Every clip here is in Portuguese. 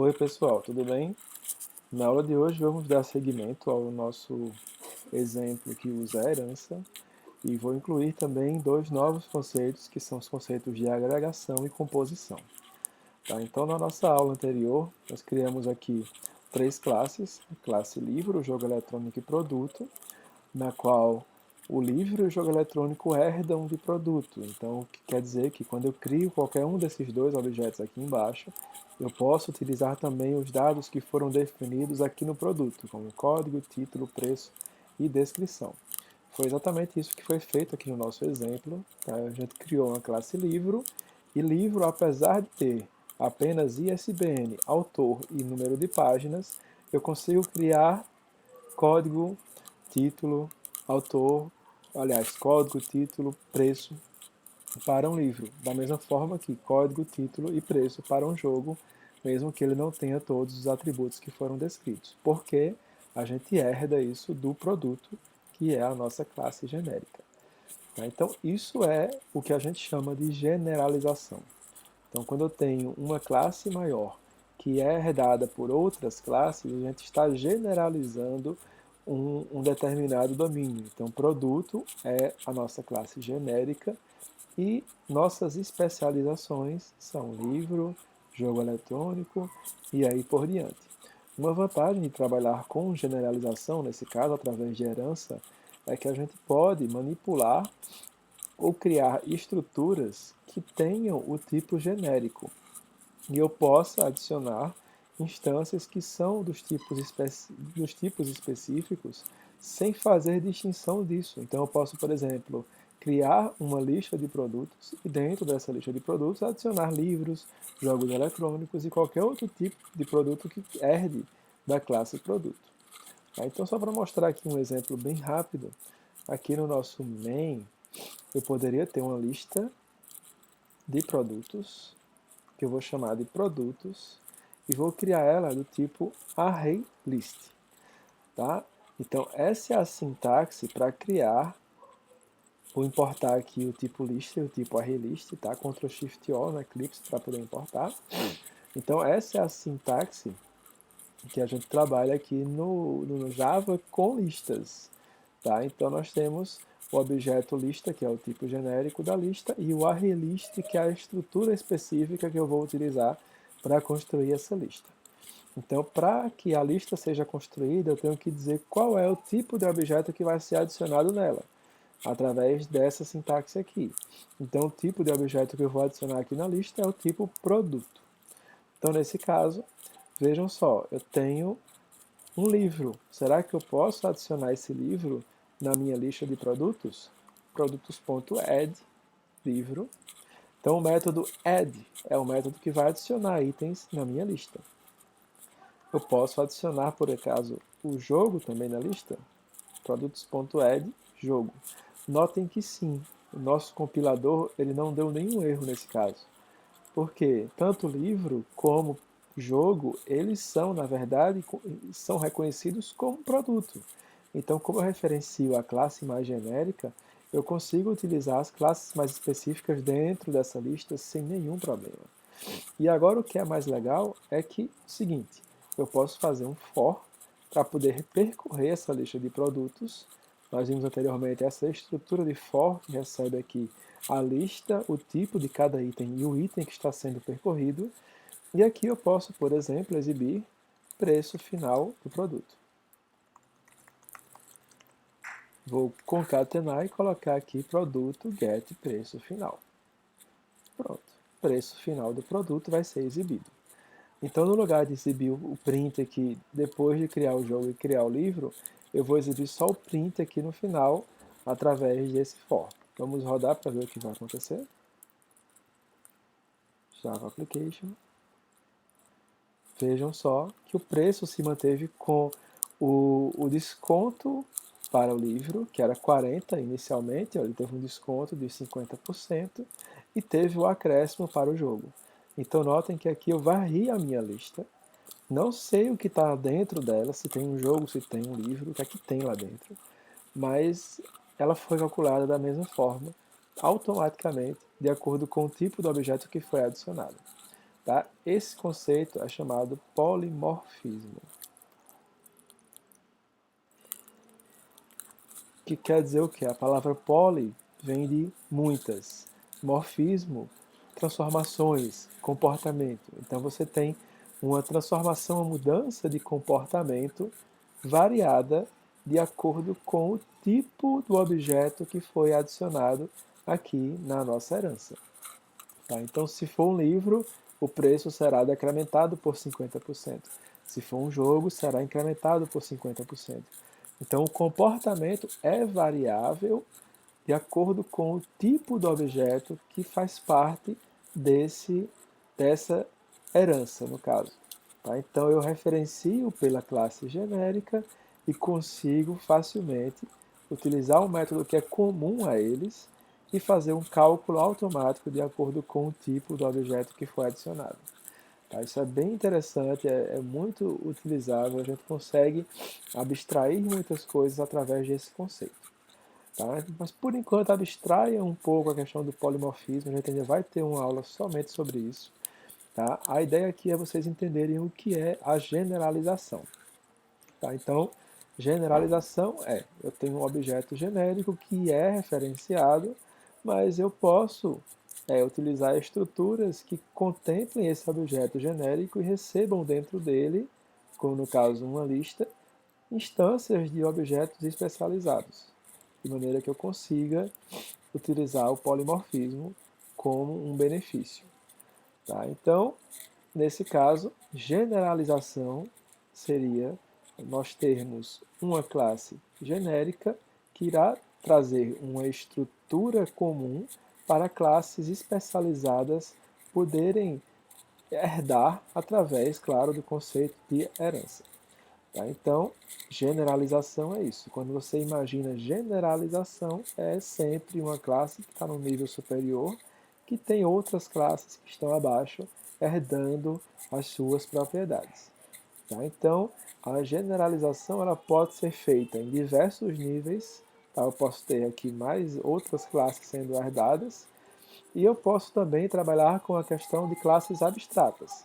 Oi pessoal, tudo bem? Na aula de hoje vamos dar seguimento ao nosso exemplo que usa a herança e vou incluir também dois novos conceitos que são os conceitos de agregação e composição. Tá? Então na nossa aula anterior nós criamos aqui três classes, a classe livro, jogo eletrônico e produto, na qual o livro e o jogo eletrônico herdam de produto. Então, o que quer dizer que quando eu crio qualquer um desses dois objetos aqui embaixo, eu posso utilizar também os dados que foram definidos aqui no produto, como código, título, preço e descrição. Foi exatamente isso que foi feito aqui no nosso exemplo. Tá? A gente criou uma classe livro, e livro, apesar de ter apenas ISBN, autor e número de páginas, eu consigo criar código, título, autor, aliás, código, título, preço para um livro. Da mesma forma que código, título e preço para um jogo, mesmo que ele não tenha todos os atributos que foram descritos. Porque a gente herda isso do produto, que é a nossa classe genérica. Então, isso é o que a gente chama de generalização. Então, quando eu tenho uma classe maior que é herdada por outras classes, a gente está generalizando um determinado domínio. Então, produto é a nossa classe genérica e nossas especializações são livro, jogo eletrônico e aí por diante. Uma vantagem de trabalhar com generalização, nesse caso através de herança, é que a gente pode manipular ou criar estruturas que tenham o tipo genérico e eu possa adicionar instâncias que são dos tipos específicos sem fazer distinção disso. Então eu posso, por exemplo, criar uma lista de produtos e dentro dessa lista de produtos adicionar livros, jogos eletrônicos e qualquer outro tipo de produto que herde da classe produto. Então só para mostrar aqui um exemplo bem rápido, aqui no nosso main eu poderia ter uma lista de produtos que eu vou chamar de produtos e vou criar ela do tipo ArrayList, tá? Então essa é a sintaxe para criar, vou importar aqui o tipo list e o tipo ArrayList, tá? Ctrl Shift O no Eclipse para poder importar. Então essa é a sintaxe que a gente trabalha aqui no Java com listas, tá? Então nós temos o objeto lista, que é o tipo genérico da lista, e o ArrayList, que é a estrutura específica que eu vou utilizar para construir essa lista. Então, para que a lista seja construída, eu tenho que dizer qual é o tipo de objeto que vai ser adicionado nela, através dessa sintaxe aqui. Então, o tipo de objeto que eu vou adicionar aqui na lista é o tipo produto. Então, nesse caso, vejam só, eu tenho um livro. Será que eu posso adicionar esse livro na minha lista de produtos? Produtos.add, livro. Então, o método add é o método que vai adicionar itens na minha lista. Eu posso adicionar, por acaso, o jogo também na lista? Produtos.add, jogo. Notem que sim, o nosso compilador ele não deu nenhum erro nesse caso. Porque tanto livro como jogo, eles são, na verdade, são reconhecidos como produto. Então, como eu referencio a classe mais genérica, eu consigo utilizar as classes mais específicas dentro dessa lista sem nenhum problema. E agora o que é mais legal é que, o seguinte, eu posso fazer um for para poder percorrer essa lista de produtos. Nós vimos anteriormente essa estrutura de for que recebe aqui a lista, o tipo de cada item e o item que está sendo percorrido. E aqui eu posso, por exemplo, exibir preço final do produto. Vou concatenar e colocar aqui produto get preço final. Pronto, preço final do produto vai ser exibido. Então, no lugar de exibir o print aqui depois de criar o jogo e criar o livro, eu vou exibir só o print aqui no final, através desse for. Vamos rodar para ver o que vai acontecer. Java Application. Vejam só que o preço se manteve com o desconto para o livro, que era 40 inicialmente, ele teve um desconto de 50%, e teve o acréscimo para o jogo. Então notem que aqui eu varri a minha lista, não sei o que está dentro dela, se tem um jogo, se tem um livro, o que é que tem lá dentro, mas ela foi calculada da mesma forma, automaticamente, de acordo com o tipo do objeto que foi adicionado. Tá? Esse conceito é chamado polimorfismo, que quer dizer o quê? A palavra poli vem de muitas, morfismo, transformações, comportamento. Então você tem uma transformação, uma mudança de comportamento variada de acordo com o tipo do objeto que foi adicionado aqui na nossa herança. Tá? Então, se for um livro, o preço será decrementado por 50%. Se for um jogo, será incrementado por 50%. Então, o comportamento é variável de acordo com o tipo do objeto que faz parte dessa herança, no caso. Tá? Então, eu referencio pela classe genérica e consigo facilmente utilizar um método que é comum a eles e fazer um cálculo automático de acordo com o tipo do objeto que foi adicionado. Tá? Isso é bem interessante, é muito utilizável, a gente consegue abstrair muitas coisas através desse conceito. Tá? Mas por enquanto abstraia um pouco a questão do polimorfismo, a gente ainda vai ter uma aula somente sobre isso. Tá? A ideia aqui é vocês entenderem o que é a generalização. Tá? Então, generalização eu tenho um objeto genérico que é referenciado, mas eu posso utilizar estruturas que contemplem esse objeto genérico e recebam dentro dele, como no caso uma lista, instâncias de objetos especializados, de maneira que eu consiga utilizar o polimorfismo como um benefício. Tá? Então, nesse caso, generalização seria nós termos uma classe genérica que irá trazer uma estrutura comum para classes especializadas poderem herdar através, claro, do conceito de herança. Tá? Então, generalização é isso. Quando você imagina generalização, é sempre uma classe que está no nível superior, que tem outras classes que estão abaixo, herdando as suas propriedades. Tá? Então, a generalização ela pode ser feita em diversos níveis. Tá? Eu posso ter aqui mais outras classes sendo herdadas, e eu posso também trabalhar com a questão de classes abstratas,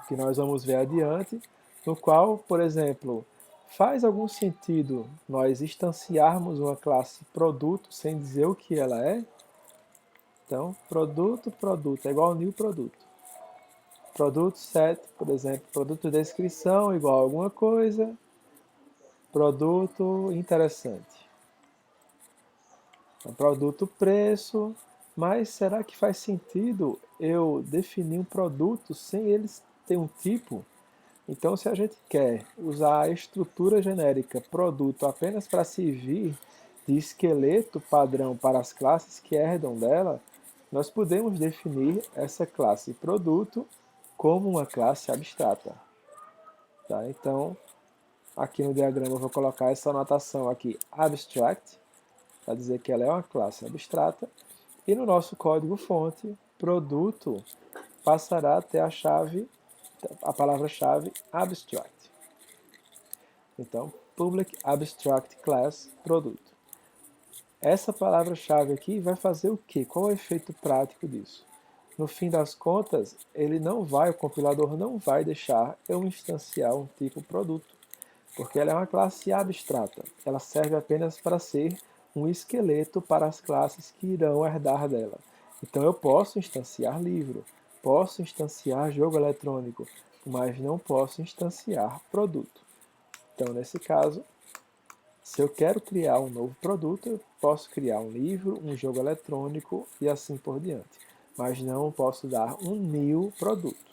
que nós vamos ver adiante, no qual, por exemplo, faz algum sentido nós instanciarmos uma classe produto sem dizer o que ela é? Então, produto é igual ao new produto. Produto set, por exemplo, produto descrição igual a alguma coisa, produto interessante. Então, produto preço, mas será que faz sentido eu definir um produto sem eles ter um tipo? Então, se a gente quer usar a estrutura genérica produto apenas para servir de esqueleto padrão para as classes que herdam dela, nós podemos definir essa classe produto como uma classe abstrata. Tá? Então, aqui no diagrama eu vou colocar essa anotação aqui, abstract, para dizer que ela é uma classe abstrata, e no nosso código-fonte, produto passará a ter a palavra-chave abstract. Então, public abstract class produto. Essa palavra-chave aqui vai fazer o quê? Qual é o efeito prático disso? No fim das contas, o compilador não vai deixar eu instanciar um tipo produto, porque ela é uma classe abstrata. Ela serve apenas para ser um esqueleto para as classes que irão herdar dela. Então eu posso instanciar livro, posso instanciar jogo eletrônico, mas não posso instanciar produto. Então, nesse caso, se eu quero criar um novo produto, eu posso criar um livro, um jogo eletrônico e assim por diante. Mas não posso dar um new produto.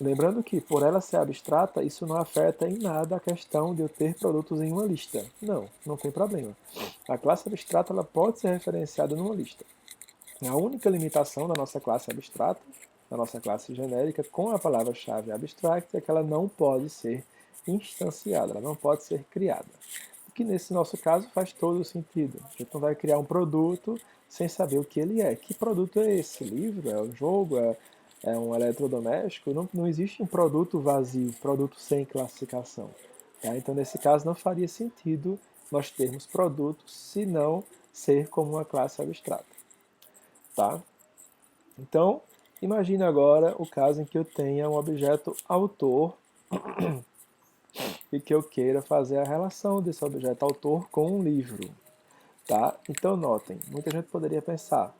Lembrando que, por ela ser abstrata, isso não afeta em nada a questão de eu ter produtos em uma lista. Não, não tem problema. A classe abstrata ela pode ser referenciada numa lista. A única limitação da nossa classe abstrata, da nossa classe genérica, com a palavra-chave abstract, é que ela não pode ser instanciada, ela não pode ser criada. O que nesse nosso caso faz todo o sentido. A gente não vai criar um produto sem saber o que ele é. Que produto é esse? Livro? É um jogo? É um eletrodoméstico? Não existe um produto vazio, produto sem classificação. Tá? Então, nesse caso, não faria sentido nós termos produtos se não ser como uma classe abstrata. Tá? Então, Imagine agora o caso em que eu tenha um objeto autor e que eu queira fazer a relação desse objeto autor com um livro. Tá? Então notem, muita gente poderia pensar,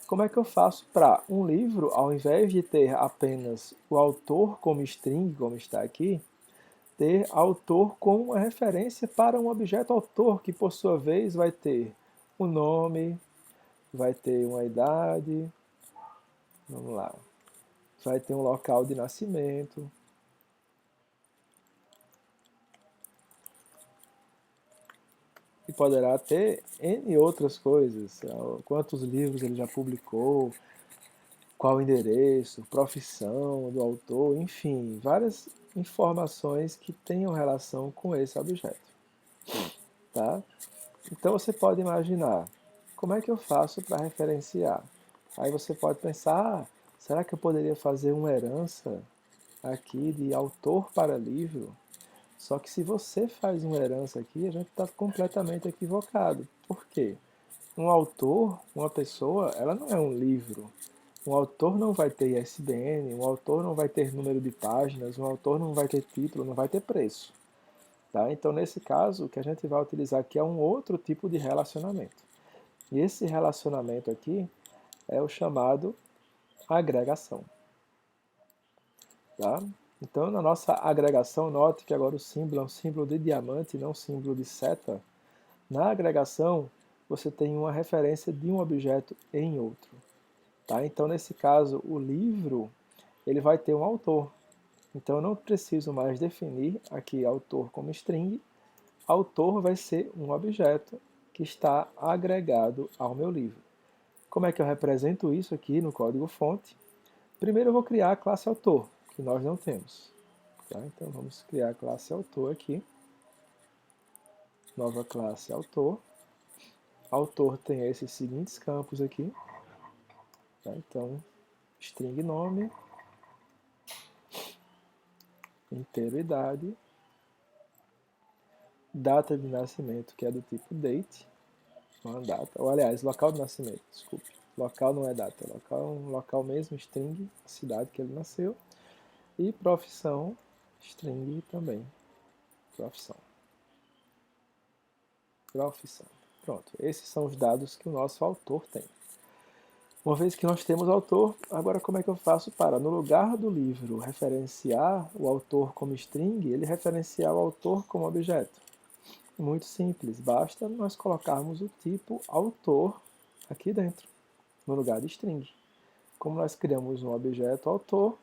como é que eu faço para um livro, ao invés de ter apenas o autor como string, como está aqui, ter autor como uma referência para um objeto autor, que por sua vez vai ter um nome, vai ter uma idade, vamos lá, vai ter um local de nascimento, e poderá ter N outras coisas, quantos livros ele já publicou, qual o endereço, profissão do autor, enfim, várias informações que tenham relação com esse objeto. Tá? Então você pode imaginar, como é que eu faço para referenciar? Aí você pode pensar, será que eu poderia fazer uma herança aqui de autor para livro? Só que se você faz uma herança aqui, a gente está completamente equivocado. Por quê? Um autor, uma pessoa, ela não é um livro. Um autor não vai ter ISBN, um autor não vai ter número de páginas, um autor não vai ter título, não vai ter preço. Tá? Então, nesse caso, o que a gente vai utilizar aqui é um outro tipo de relacionamento. E esse relacionamento aqui é o chamado agregação. Tá? Então, na nossa agregação, note que agora o símbolo é um símbolo de diamante, não um símbolo de seta. Na agregação, você tem uma referência de um objeto em outro. Tá? Então, nesse caso, o livro ele vai ter um autor. Então, eu não preciso mais definir aqui autor como string. Autor vai ser um objeto que está agregado ao meu livro. Como é que eu represento isso aqui no código-fonte? Primeiro eu vou criar a classe autor, que nós não temos. Tá? Então, vamos criar a classe autor aqui. Nova classe autor. Autor tem esses seguintes campos aqui. Tá? Então, string nome, inteiro idade, data de nascimento, que é do tipo date, uma data, ou aliás, local de nascimento, desculpe. Local não é data, local é um local mesmo, string, cidade que ele nasceu, e profissão, string também, profissão. Profissão. Pronto, esses são os dados que o nosso autor tem. Uma vez que nós temos o autor, agora como é que eu faço para, no lugar do livro, referenciar o autor como string, ele referenciar o autor como objeto? Muito simples, basta nós colocarmos o tipo autor aqui dentro, no lugar de string. Como nós criamos um objeto autor,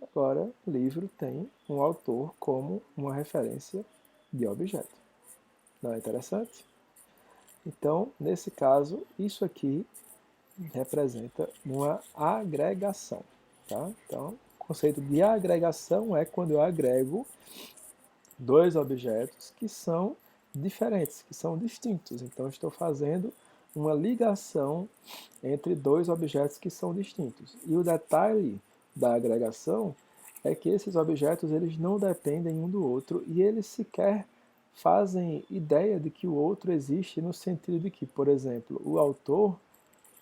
agora o livro tem um autor como uma referência de objeto. Não é interessante? Então, nesse caso, isso aqui representa uma agregação. Tá? Então, o conceito de agregação é quando eu agrego dois objetos que são diferentes, que são distintos. Então, estou fazendo uma ligação entre dois objetos que são distintos. E o detalhe da agregação é que esses objetos eles não dependem um do outro e eles sequer fazem ideia de que o outro existe no sentido de que, por exemplo, o autor,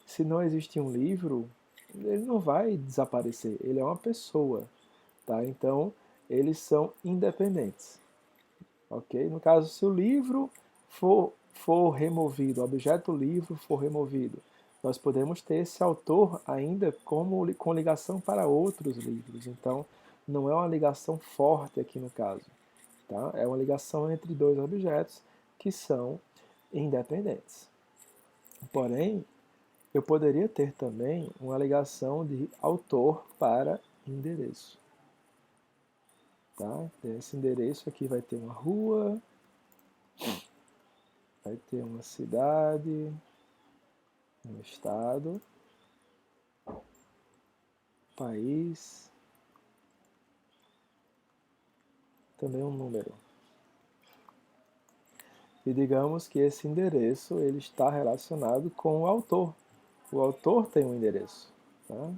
se não existe um livro, ele não vai desaparecer, ele é uma pessoa, tá? Então, eles são independentes. Ok? No caso, se o livro for removido, o objeto livro for removido, nós podemos ter esse autor ainda com ligação para outros livros. Então, não é uma ligação forte aqui no caso. Tá? É uma ligação entre dois objetos que são independentes. Porém, eu poderia ter também uma ligação de autor para endereço. Tá? Esse endereço aqui vai ter uma rua, vai ter uma cidade, um estado, país, também um número. E digamos que esse endereço ele está relacionado com o autor. O autor tem um endereço. Tá?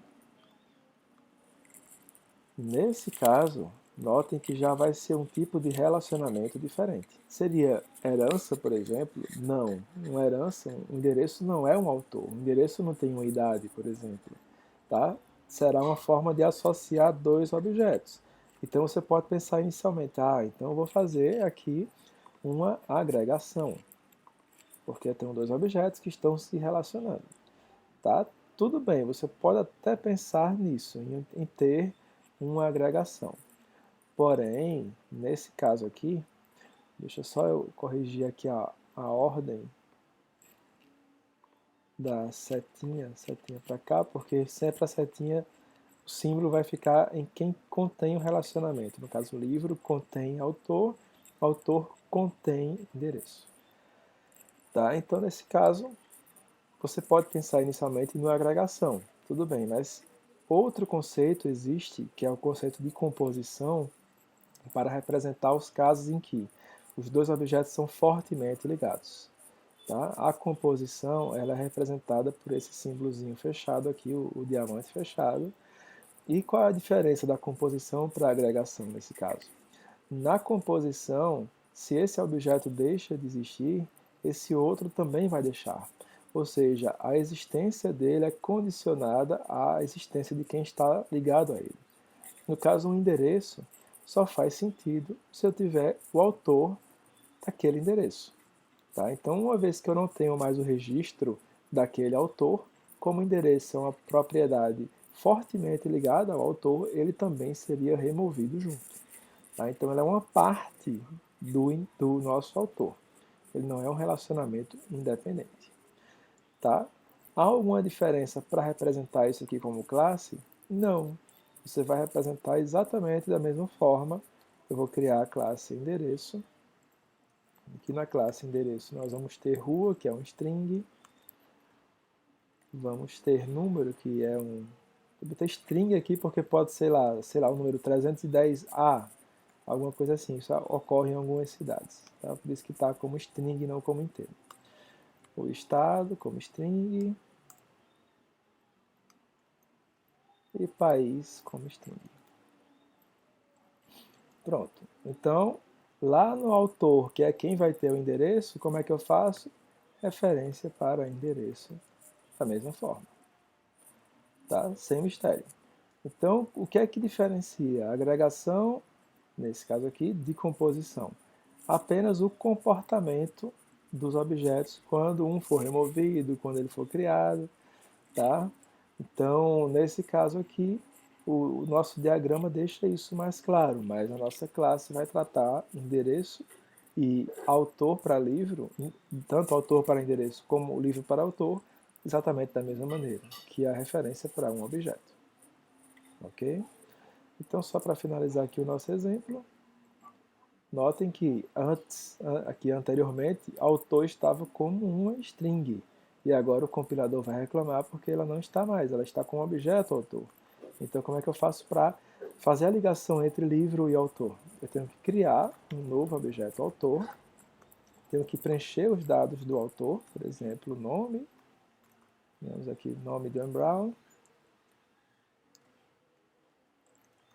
Nesse caso, notem que já vai ser um tipo de relacionamento diferente. Seria herança, por exemplo? Não. Uma herança, um endereço não é um autor. Um endereço não tem uma idade, por exemplo. Tá? será uma forma de associar dois objetos. Então você pode pensar inicialmente, então eu vou fazer aqui uma agregação, porque eu tenho dois objetos que estão se relacionando. Tá? Tudo bem, você pode até pensar nisso, em ter uma agregação. Porém, nesse caso aqui, deixa só eu corrigir aqui a ordem da setinha para cá, porque sempre a setinha, o símbolo vai ficar em quem contém o relacionamento. No caso, o livro contém autor contém endereço. Tá? Então, nesse caso, você pode pensar inicialmente em uma agregação, tudo bem, mas outro conceito existe, que é o conceito de composição, para representar os casos em que os dois objetos são fortemente ligados. Tá? A composição ela é representada por esse símbolozinho fechado aqui, o diamante fechado. E qual é a diferença da composição para a agregação nesse caso? Na composição, se esse objeto deixa de existir, esse outro também vai deixar. Ou seja, a existência dele é condicionada à existência de quem está ligado a ele. No caso, um endereço só faz sentido se eu tiver o autor daquele endereço. Tá? Então, uma vez que eu não tenho mais o registro daquele autor, como o endereço é uma propriedade fortemente ligada ao autor, ele também seria removido junto. Tá? Então, ela é uma parte do nosso autor. Ele não é um relacionamento independente. Tá? Há alguma diferença para representar isso aqui como classe? Não. Você vai representar exatamente da mesma forma. Eu vou criar a classe endereço. Aqui na classe endereço nós vamos ter rua, que é um string. Vamos ter número, que é um... Eu botei string aqui porque pode ser lá, sei lá, o número 310A, alguma coisa assim. Isso ocorre em algumas cidades. Tá? Por isso que está como string e não como inteiro. O estado como string. E país como string. Pronto. Então, lá no autor, que é quem vai ter o endereço, como é que eu faço? Referência para endereço da mesma forma. Tá? Sem mistério. Então, o que é que diferencia a agregação, nesse caso aqui, de composição? Apenas o comportamento dos objetos quando um for removido, quando ele for criado, tá? Então, nesse caso aqui, o nosso diagrama deixa isso mais claro, mas a nossa classe vai tratar endereço e autor para livro, tanto autor para endereço como livro para autor, exatamente da mesma maneira, que é a referência para um objeto. Ok? Então, só para finalizar aqui o nosso exemplo, notem que aqui anteriormente, autor estava como uma string, e agora o compilador vai reclamar porque ela não está mais, ela está com o objeto autor. Então, como é que eu faço para fazer a ligação entre livro e autor? Eu tenho que criar um novo objeto autor, tenho que preencher os dados do autor, por exemplo, nome, temos aqui nome de Dan Brown,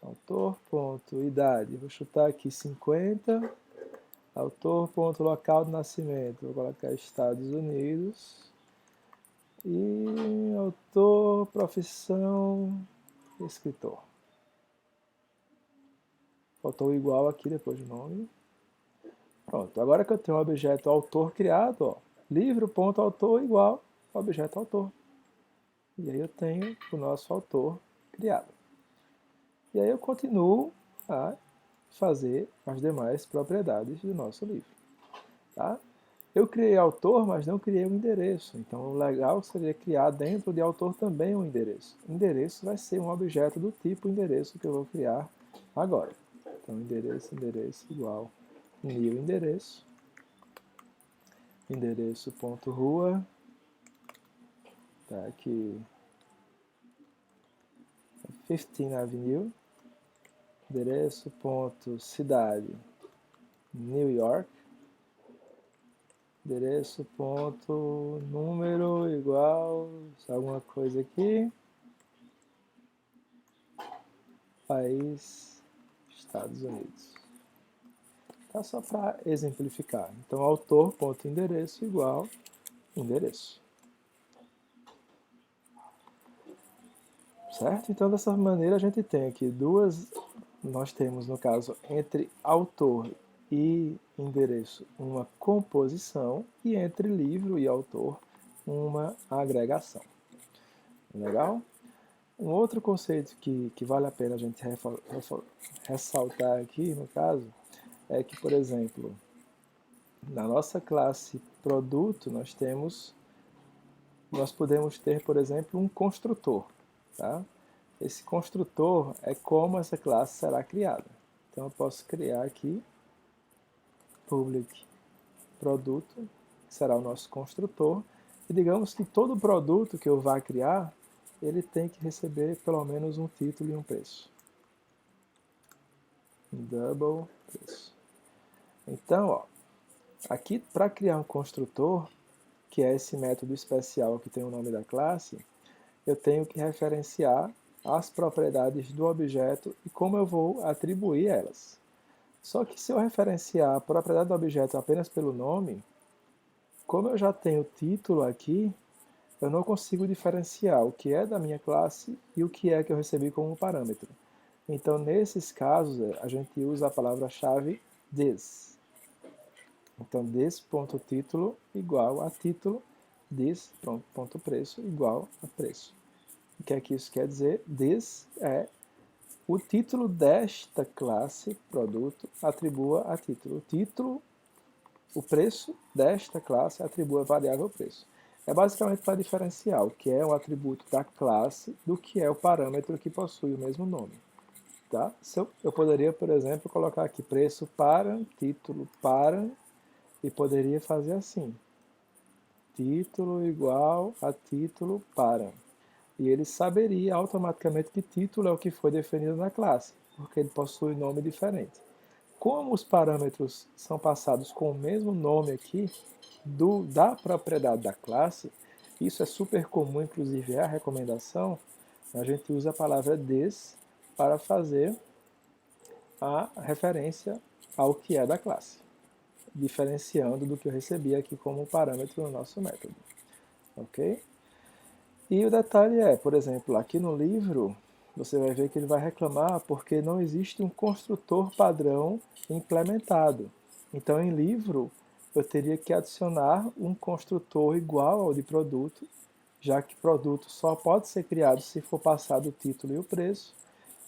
autor.idade, vou chutar aqui 50, autor.local de nascimento, vou colocar Estados Unidos, e autor, profissão, escritor. Faltou igual aqui depois do nome. Pronto, agora que eu tenho o objeto autor criado, ó, livro.autor igual objeto autor. E aí eu tenho o nosso autor criado. E aí eu continuo a fazer as demais propriedades do nosso livro. Tá? Eu criei autor, mas não criei um endereço. Então, o legal seria criar dentro de autor também um endereço. Endereço vai ser um objeto do tipo endereço que eu vou criar agora. Então, endereço igual new endereço. Endereço.rua. Tá aqui. 15 Avenue. Endereço.cidade. New York. Endereço ponto número igual alguma coisa aqui, país Estados Unidos. Tá, só para exemplificar. Então autor ponto endereço igual endereço. certo? Então, dessa maneira, a gente tem aqui nós temos, no caso, entre autor e endereço, uma composição, e entre livro e autor, uma agregação. Legal? Um outro conceito que vale a pena a gente ressaltar aqui, no caso, é que, por exemplo, na nossa classe produto, nós podemos ter, por exemplo, um construtor. Tá? Esse construtor é como essa classe será criada. Então, eu posso criar aqui public produto, que será o nosso construtor, e digamos que todo produto que eu vá criar, ele tem que receber pelo menos um título e um preço. Double preço. Então, ó, aqui para criar um construtor, que é esse método especial que tem o nome da classe, eu tenho que referenciar as propriedades do objeto e como eu vou atribuir elas. Só que se eu referenciar a propriedade do objeto apenas pelo nome, como eu já tenho o título aqui, eu não consigo diferenciar o que é da minha classe e o que é que eu recebi como parâmetro. Então, nesses casos, a gente usa a palavra-chave this. Então, this.título igual a título, this.preço igual a preço. O que é que isso quer dizer? This é o título desta classe, produto, atribua a título. O título, o preço desta classe atribua a variável preço. É basicamente para diferenciar o que é o atributo da classe do que é o parâmetro que possui o mesmo nome. Tá? Eu poderia, por exemplo, colocar aqui preço para, título para, e poderia fazer assim. Título igual a título para. E ele saberia automaticamente que título é o que foi definido na classe, porque ele possui nome diferente. Como os parâmetros são passados com o mesmo nome aqui da propriedade da classe, isso é super comum, inclusive é a recomendação, a gente usa a palavra this para fazer a referência ao que é da classe, diferenciando do que eu recebi aqui como parâmetro no nosso método. Ok? E o detalhe é, por exemplo, aqui no livro, você vai ver que ele vai reclamar porque não existe um construtor padrão implementado. Então, em livro, eu teria que adicionar um construtor igual ao de produto, já que produto só pode ser criado se for passado o título e o preço.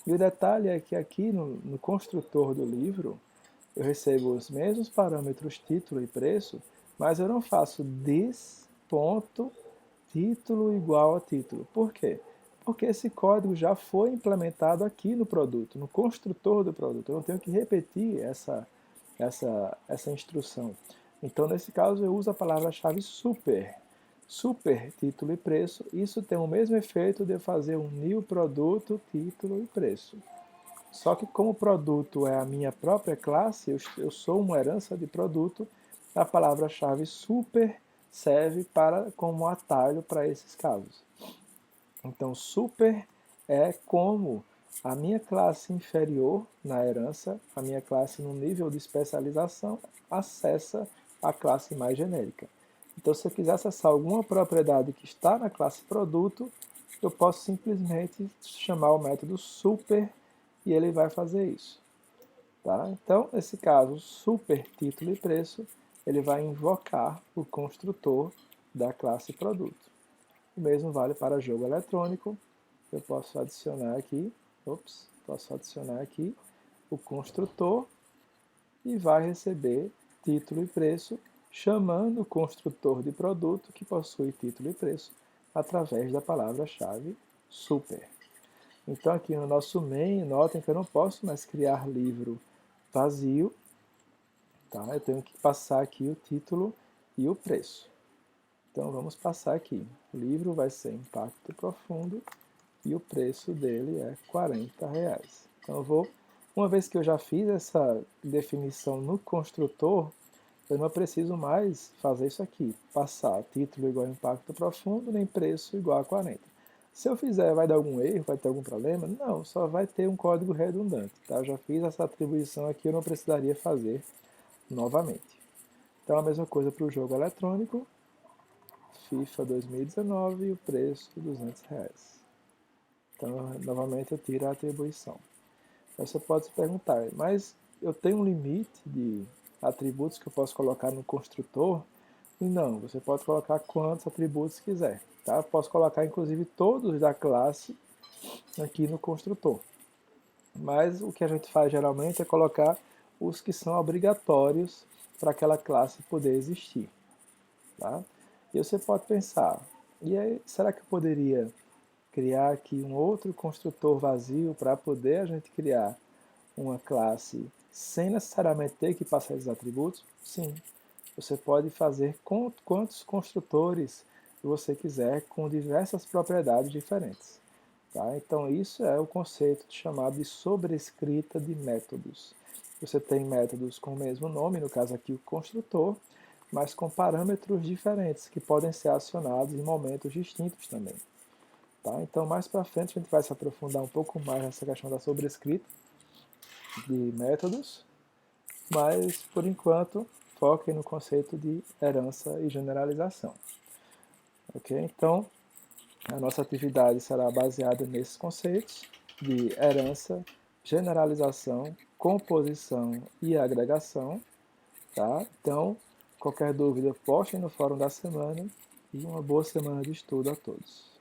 E o detalhe é que aqui no construtor do livro, eu recebo os mesmos parâmetros título e preço, mas eu não faço this ponto título igual a título. Por quê? Porque esse código já foi implementado aqui no produto, no construtor do produto. Eu não tenho que repetir essa instrução. Então, nesse caso, eu uso a palavra-chave super. Super, título e preço. Isso tem o mesmo efeito de eu fazer um new produto, título e preço. Só que como o produto é a minha própria classe, eu sou uma herança de produto, a palavra-chave super serve como atalho para esses casos. Então, super é como a minha classe inferior na herança, a minha classe no nível de especialização, acessa a classe mais genérica. Então, se eu quiser acessar alguma propriedade que está na classe produto, eu posso simplesmente chamar o método super e ele vai fazer isso. Tá? Então, nesse caso, super título e preço, ele vai invocar o construtor da classe produto. O mesmo vale para jogo eletrônico. Eu posso adicionar aqui, o construtor e vai receber título e preço, chamando o construtor de produto que possui título e preço através da palavra-chave super. Então aqui no nosso main, notem que eu não posso mais criar livro vazio, tá? Eu tenho que passar aqui o título e o preço. Então vamos passar aqui. O livro vai ser Impacto Profundo e o preço dele é R$40. Então eu vou, uma vez que eu já fiz essa definição no construtor, eu não preciso mais fazer isso aqui, passar título igual a Impacto Profundo, nem preço igual a 40. Se eu fizer, vai dar algum erro, vai ter algum problema? Não, só vai ter um código redundante. Tá? Eu já fiz essa atribuição aqui, eu não precisaria fazer novamente. Então a mesma coisa para o jogo eletrônico, FIFA 2019 e o preço R$200. Então, novamente, eu tiro a atribuição. Aí você pode se perguntar, mas eu tenho um limite de atributos que eu posso colocar no construtor? E não, você pode colocar quantos atributos quiser. Tá? Eu posso colocar, inclusive, todos da classe aqui no construtor. Mas o que a gente faz geralmente é colocar os que são obrigatórios para aquela classe poder existir. Tá? E você pode pensar, e aí, será que eu poderia criar aqui um outro construtor vazio para poder a gente criar uma classe sem necessariamente ter que passar esses atributos? Sim, você pode fazer quantos construtores você quiser com diversas propriedades diferentes. Tá? Então isso é o conceito chamado de sobrescrita de métodos. Você tem métodos com o mesmo nome, no caso aqui o construtor, mas com parâmetros diferentes que podem ser acionados em momentos distintos também. Tá? Então mais para frente a gente vai se aprofundar um pouco mais nessa questão da sobrescrita de métodos, mas por enquanto foquem no conceito de herança e generalização. Ok? Então a nossa atividade será baseada nesses conceitos de herança, generalização, composição e agregação. Tá? Então, qualquer dúvida, postem no fórum da semana e uma boa semana de estudo a todos.